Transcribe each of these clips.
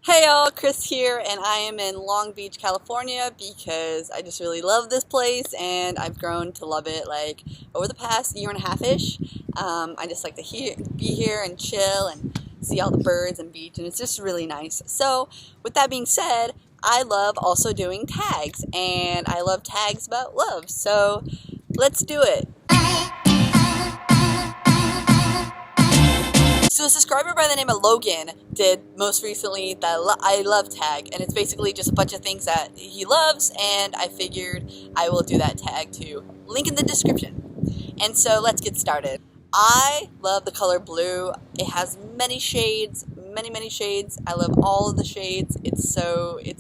Hey y'all, Kris here, and I am in Long Beach, California because I just really love this place and I've grown to love it like over the past year and a half-ish. I just like to be here and chill and see all the birds and beach, and it's just really nice. So with that being said, I love also doing tags, and I love tags about love, so let's do it. So a subscriber by the name of Logan did most recently the I love tag, and it's basically just a bunch of things that he loves, and I figured I will do that tag too. Link in the description. And so let's get started. I love the color blue. It has many shades, many shades. I love all of the shades. It's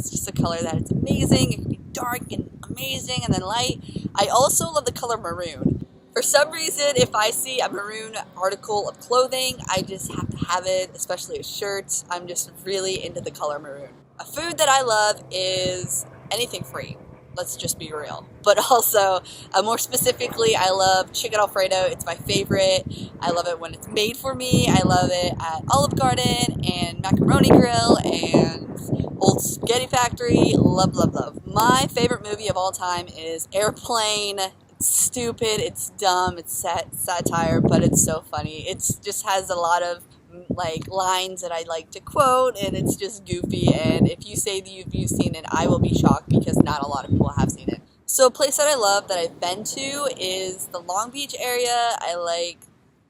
just a color that it's amazing. It can be dark and amazing and then light. I also love the color maroon. For some reason, if I see a maroon article of clothing, I just have to have it, especially with shirts. I'm just really into the color maroon. A food that I love is anything free. Let's just be real. But also, more specifically, I love chicken Alfredo. It's my favorite. I love it when it's made for me. I love it at Olive Garden and Macaroni Grill and Old Spaghetti Factory. Love, love, love. My favorite movie of all time is Airplane. It's stupid, it's dumb, it's satire, but it's so funny. It just has a lot of like lines that I like to quote, and it's just goofy, and if you say that you've seen it, I will be shocked because not a lot of people have seen it. So a place that I love that I've been to is the Long Beach area. I like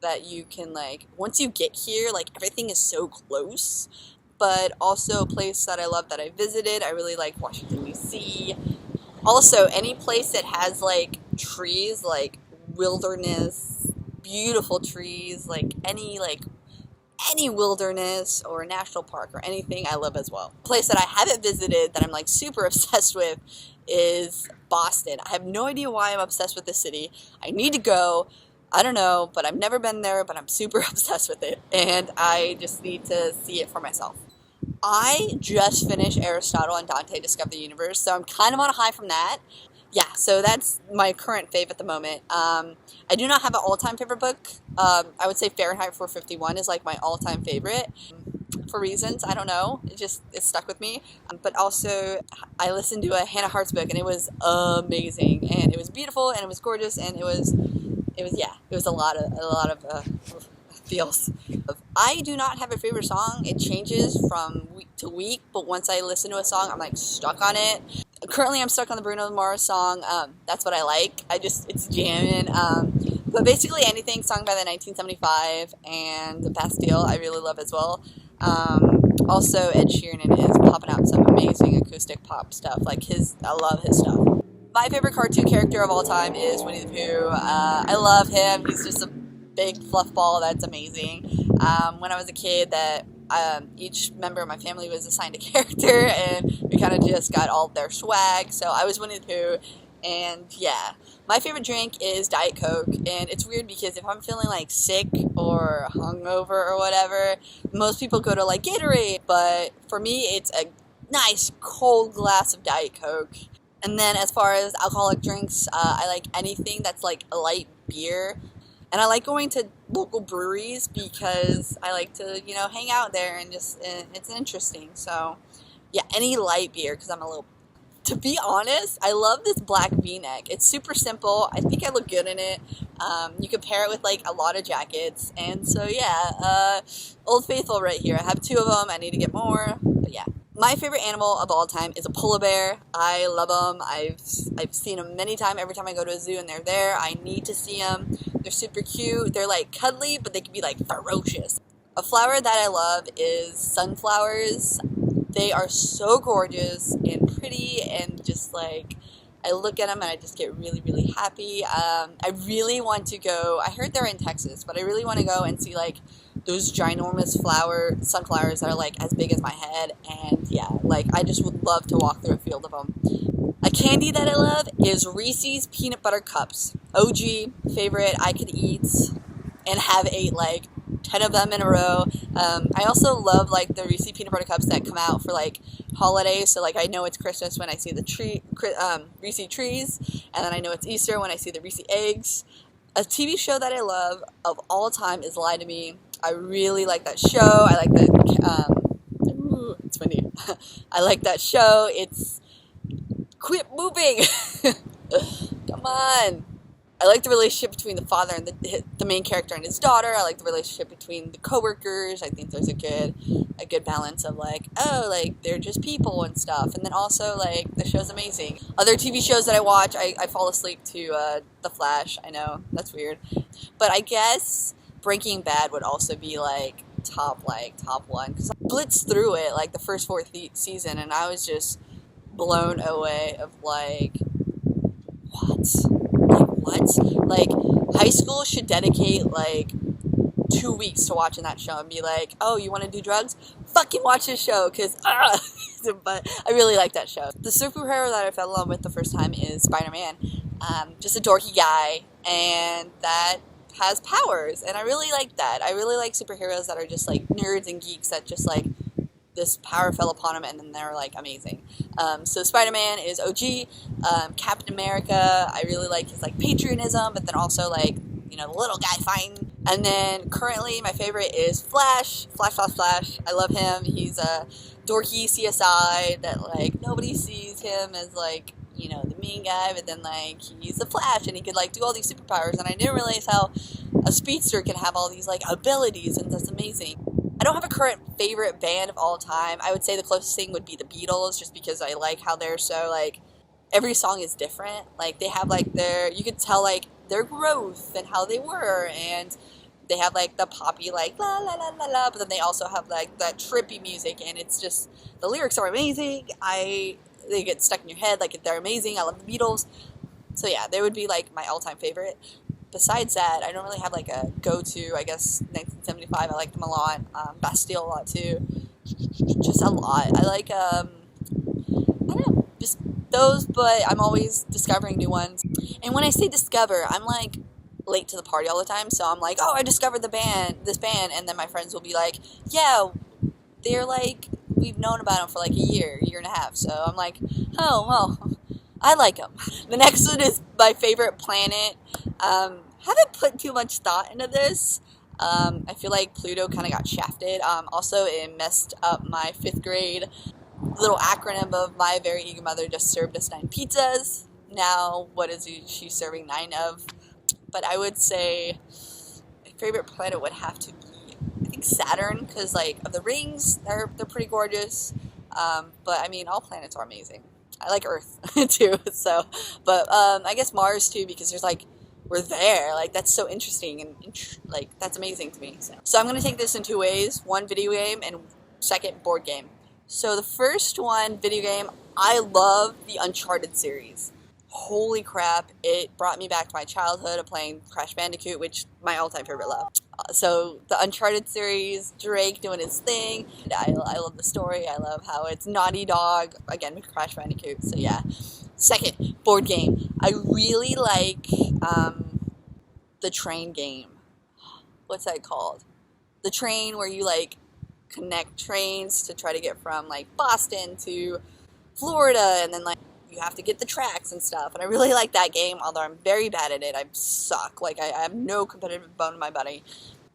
that you can once you get here, everything is so close. But also a place that I love that I visited, I really like Washington, D.C. Also, any place that has trees, wilderness, beautiful trees, any wilderness or national park or anything, I love as well. A place that I haven't visited that I'm super obsessed with is Boston. I have no idea why I'm obsessed with this city. I need to go. I don't know, but I've never been there, but I'm super obsessed with it, and I just need to see it for myself. I just finished Aristotle and Dante Discover the Universe, so I'm kind of on a high from that. Yeah, so that's my current fave at the moment. I do not have an all-time favorite book. I would say Fahrenheit 451 is my all-time favorite for reasons. I don't know. It stuck with me. But also, I listened to a Hannah Hart's book, and it was amazing, and it was beautiful, and it was gorgeous, and it was a lot of feels. I do not have a favorite song. It changes from week to week, but once I listen to a song, I'm stuck on it. Currently, I'm stuck on the Bruno Mars song. That's what I like. It's jamming. But basically anything sung by the 1975 and the Bastille, I really love as well. Also, Ed Sheeran is popping out some amazing acoustic pop stuff. I love his stuff. My favorite cartoon character of all time is Winnie the Pooh. I love him. He's just a big fluff ball that's amazing. When I was a kid, each member of my family was assigned a character, and we kind of just got all their swag. So I was Winnie the Pooh, and yeah. My favorite drink is Diet Coke, and it's weird because if I'm feeling sick or hungover or whatever, most people go to Gatorade, but for me it's a nice cold glass of Diet Coke. And then as far as alcoholic drinks, I like anything that's a light beer. And I like going to local breweries because I like to, hang out there and it's interesting. So, yeah, any light beer because to be honest, I love this black V-neck. It's super simple. I think I look good in it. You can pair it with a lot of jackets. And so, yeah, Old Faithful right here. I have 2 of them. I need to get more, but yeah. My favorite animal of all time is a polar bear. I love them. I've seen them many times. Every time I go to a zoo and they're there, I need to see them. They're super cute. They're cuddly, but they can be ferocious. A flower that I love is sunflowers. They are so gorgeous and pretty, and just I look at them and I just get really, really happy. I really want to go. I heard they're in Texas, but I really want to go and see those ginormous sunflowers that are as big as my head. And yeah, I just would love to walk through a field of them. A candy that I love is Reese's Peanut Butter Cups. OG favorite. I could eat and have ate 10 of them in a row. I also love the Reese's Peanut Butter Cups that come out for holidays. So I know it's Christmas when I see the Reese's trees, and then I know it's Easter when I see the Reese's eggs. A TV show that I love of all time is Lie to Me. I really like that show. I like the it's windy. I like that show. It's quit moving. Come on. I like the relationship between the father and the main character and his daughter. I like the relationship between the coworkers. I think there's a good balance of like, oh, like they're just people and stuff. And then also like the show's amazing. Other TV shows that I watch, I fall asleep to The Flash. I know that's weird, but I guess Breaking Bad would also be like top one, because I blitzed through it like the first fourth season, and I was just blown away of like what? Like, high school should dedicate, like, 2 weeks to watching that show and be like, oh, you want to do drugs? Fucking watch this show, because, but I really like that show. The superhero that I fell in love with the first time is Spider-Man. Just a dorky guy, and that has powers, and I really like that. I really like superheroes that are just, like, nerds and geeks that just, like, this power fell upon him, and then they're like amazing. So Spider-Man is OG. Captain America, I really like his like patriotism, but then also like, you know, the little guy fighting. And then currently my favorite is Flash. I love him. He's a dorky CSI that like nobody sees him as like, you know, the mean guy, but then like he's the Flash and he could like do all these superpowers, and I didn't realize how a speedster can have all these like abilities, and that's amazing. I don't have a current favorite band of all time. I would say the closest thing would be the Beatles, just because I like how they're so, like, every song is different. Like, they have, like, you could tell, like, their growth and how they were, and they have, like, the poppy, like, la, la, la, la, la, but then they also have, like, that trippy music, and it's just, the lyrics are amazing. They get stuck in your head, like, they're amazing. I love the Beatles. So, yeah, they would be, like, my all-time favorite. Besides that, I don't really have like a go-to. I guess 1975, I like them a lot. Bastille a lot too. Just a lot. I like, I don't know, just those, but I'm always discovering new ones. And when I say discover, I'm like late to the party all the time. So I'm like, oh, I discovered this band. And then my friends will be like, yeah, they're like, we've known about them for like a year and a half. So I'm like, oh, well, I like them. The next one is my favorite planet. Haven't put too much thought into this. I feel like Pluto kind of got shafted. Also, it messed up my 5th grade little acronym of my very eager mother just served us 9 pizzas. Now, what is she serving 9 of? But I would say my favorite planet would have to be, I think, Saturn, because like of the rings, they're pretty gorgeous. But I mean, all planets are amazing. I like Earth too. So, but I guess Mars too, because there's like, we're there. Like, that's so interesting, and like, that's amazing to me. So I'm going to take this in 2 ways. One, video game, and second, board game. So the first one, video game, I love the Uncharted series. Holy crap, it brought me back to my childhood of playing Crash Bandicoot, which my all-time favorite love. So the Uncharted series, Drake doing his thing. I love the story. I love how it's Naughty Dog, again, with Crash Bandicoot. So yeah. Second, board game. I really like the train game. What's that called? The train where you like connect trains to try to get from like Boston to Florida, and then like you have to get the tracks and stuff. And I really like that game, although I'm very bad at it. I suck. Like, I have no competitive bone in my body.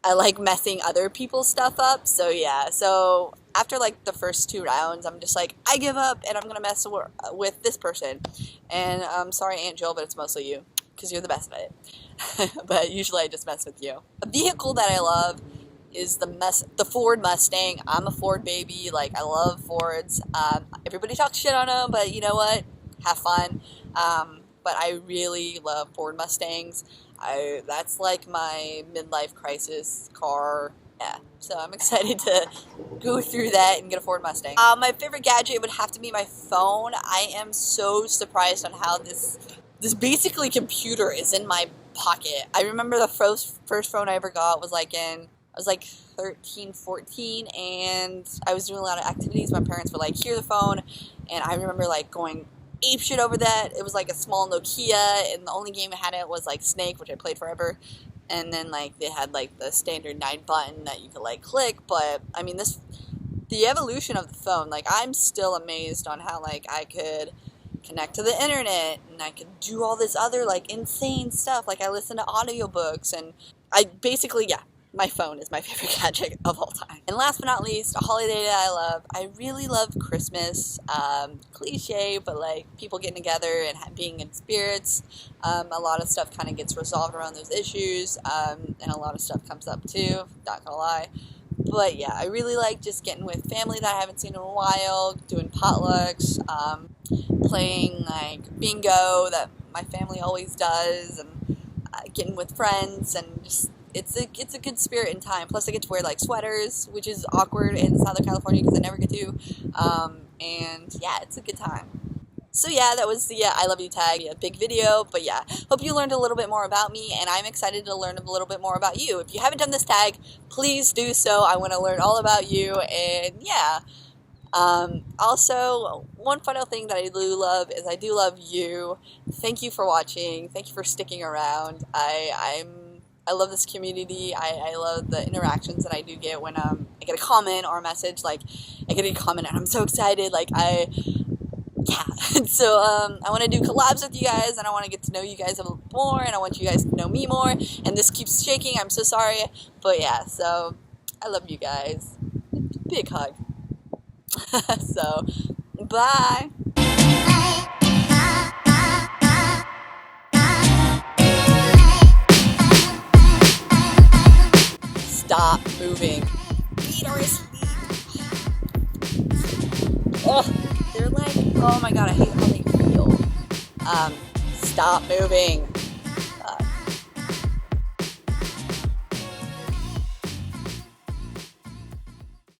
I like messing other people's stuff up. So yeah. So after like the first 2 rounds, I'm just like, I give up and I'm going to mess with this person. And I'm sorry, Aunt Jill, but it's mostly you, because you're the best at it. But usually I just mess with you. A vehicle that I love is the Ford Mustang. I'm a Ford baby. Like, I love Fords. Everybody talks shit on them, but you know what? Have fun. But I really love Ford Mustangs. That's like my midlife crisis car. Yeah, so I'm excited to go through that and get a Ford Mustang. My favorite gadget would have to be my phone. I am so surprised on how this basically computer is in my pocket. I remember the first phone I ever got was like I was like 13, 14, and I was doing a lot of activities. My parents were like, here, the phone, and I remember like going ape shit over that. It was like a small Nokia, and the only game it had it was like Snake, which I played forever. And then like they had like the standard 9 button that you could like click. But I mean, the evolution of the phone, like I'm still amazed on how like I could connect to the internet and I could do all this other like insane stuff. Like I listen to audiobooks, and I basically, yeah, my phone is my favorite gadget of all time. And last but not least, a holiday that I love. I really love Christmas. Cliche, but like people getting together and being in spirits. A lot of stuff kind of gets resolved around those issues, and a lot of stuff comes up too, not gonna lie. But yeah, I really like just getting with family that I haven't seen in a while, doing potlucks, playing like bingo that my family always does, and getting with friends, and just it's a good spirit and time. Plus I get to wear like sweaters, which is awkward in Southern California because I never get to, and yeah, it's a good time. So yeah, that was the I love you tag, a big video, but yeah, hope you learned a little bit more about me, and I'm excited to learn a little bit more about you. If you haven't done this tag, please do so. I want to learn all about you, and yeah. Also, one final thing that I do love is I do love you. Thank you for watching. Thank you for sticking around. I love this community. I love the interactions that I do get when I get a comment or a message. Like, I get a comment and I'm so excited. Like, yeah. So, I want to do collabs with you guys, and I want to get to know you guys a little more, and I want you guys to know me more. And this keeps shaking. I'm so sorry. But yeah, so I love you guys. Big hug. So, bye. Stop moving. Eat or sleep. Ugh, they're like, oh my god, I hate how they feel. Stop moving.